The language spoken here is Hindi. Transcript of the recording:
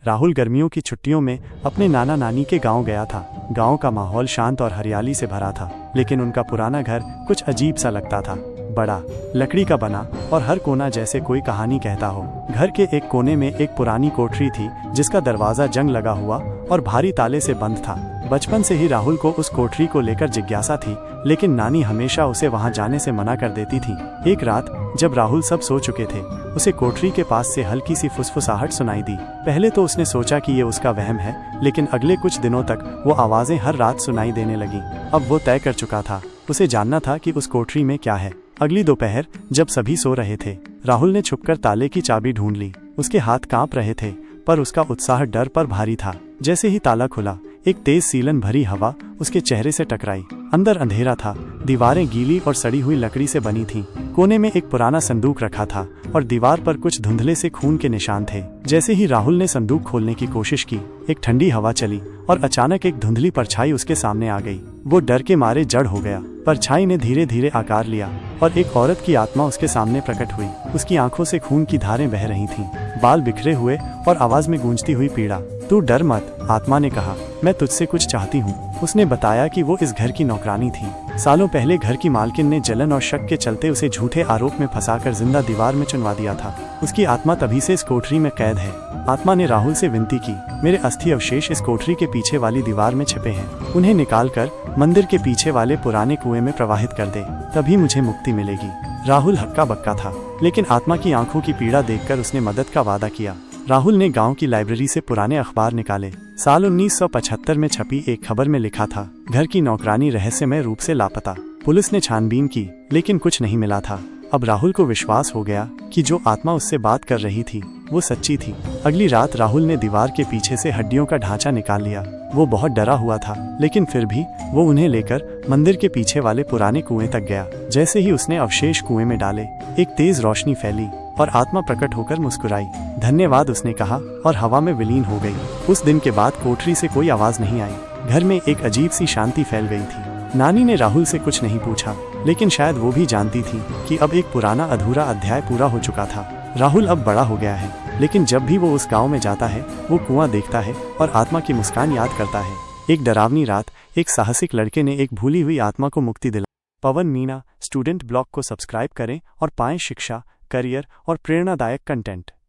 राहुल गर्मियों की छुट्टियों में अपने नाना नानी के गांव गया था। गांव का माहौल शांत और हरियाली से भरा था, लेकिन उनका पुराना घर कुछ अजीब सा लगता था। बड़ा, लकड़ी का बना और हर कोना जैसे कोई कहानी कहता हो। घर के एक कोने में एक पुरानी कोठरी थी, जिसका दरवाजा जंग लगा हुआ और भारी ताले से बंद था। बचपन से ही राहुल को उस कोठरी को लेकर जिज्ञासा थी, लेकिन नानी हमेशा उसे वहां जाने से मना कर देती थी। एक रात जब राहुल सब सो चुके थे, उसे कोठरी के पास से हल्की सी फुसफुसाहट सुनाई दी। पहले तो उसने सोचा कि ये उसका वहम है, लेकिन अगले कुछ दिनों तक वो आवाजें हर रात सुनाई देने लगी। अब वो तय कर चुका था, उसे जानना था कि उस कोठरी में क्या है। अगली दोपहर जब सभी सो रहे थे, राहुल ने छुपकर ताले की चाबी ढूंढ ली। उसके हाथ कांप रहे थे, पर उसका उत्साह डर पर भारी था। जैसे ही ताला खुला, एक तेज सीलन भरी हवा उसके चेहरे से टकराई। अंदर अंधेरा था, दीवारें गीली और सड़ी हुई लकड़ी से बनी थीं। कोने में एक पुराना संदूक रखा था और दीवार पर कुछ धुंधले से खून के निशान थे। जैसे ही राहुल ने संदूक खोलने की कोशिश की, एक ठंडी हवा चली और अचानक एक धुंधली परछाई उसके सामने आ गई। वो डर के मारे जड़ हो गया। परछाई ने धीरे धीरे आकार लिया और एक औरत की आत्मा उसके सामने प्रकट हुई। उसकी आंखों से खून की धारें बह रही थीं, बाल बिखरे हुए और आवाज में गूंजती हुई पीड़ा। तू डर मत, आत्मा ने कहा, मैं तुझसे कुछ चाहती हूँ। उसने बताया कि वो इस घर की नौकरानी थी। सालों पहले घर की मालकिन ने जलन और शक के चलते उसे झूठे आरोप में फंसाकर जिंदा दीवार में चुनवा दिया था। उसकी आत्मा तभी से इस कोठरी में कैद है। आत्मा ने राहुल से विनती की, मेरे अस्थि अवशेष इस कोठरी के पीछे वाली दीवार में छिपे हैं। उन्हें निकालकर मंदिर के पीछे वाले पुराने कुएं में प्रवाहित कर दे, तभी मुझे मुक्ति मिलेगी। राहुल हक्का बक्का था, लेकिन आत्मा की आंखों की पीड़ा देखकर उसने मदद का वादा किया। राहुल ने गांव की लाइब्रेरी से पुराने अखबार निकाले। साल 1975 में छपी एक खबर में लिखा था, घर की नौकरानी रहस्यमय रूप से लापता। पुलिस ने छानबीन की, लेकिन कुछ नहीं मिला था। अब राहुल को विश्वास हो गया कि जो आत्मा उससे बात कर रही थी वो सच्ची थी। अगली रात राहुल ने दीवार के पीछे से हड्डियों का ढांचा निकाल लिया। वो बहुत डरा हुआ था, लेकिन फिर भी वो उन्हें लेकर मंदिर के पीछे वाले पुराने कुएं तक गया। जैसे ही उसने अवशेष कुएं में डाले, एक तेज रोशनी फैली और आत्मा प्रकट होकर मुस्कुराई। धन्यवाद, उसने कहा और हवा में विलीन हो गई। उस दिन के बाद कोठरी से कोई आवाज नहीं आई। घर में एक अजीब सी शांति फैल गई थी। नानी ने राहुल से कुछ नहीं पूछा, लेकिन शायद वो भी जानती थी कि अब एक पुराना अधूरा अध्याय पूरा हो चुका था। राहुल अब बड़ा हो गया है, लेकिन जब भी वो उस गांव में जाता है, वो कुआं देखता है और आत्मा की मुस्कान याद करता है। एक डरावनी रात एक साहसिक लड़के ने एक भूली हुई आत्मा को मुक्ति दिलाई। पवन मीना स्टूडेंट ब्लॉग को सब्सक्राइब करें और पाएं शिक्षा, करियर और प्रेरणादायक कंटेंट।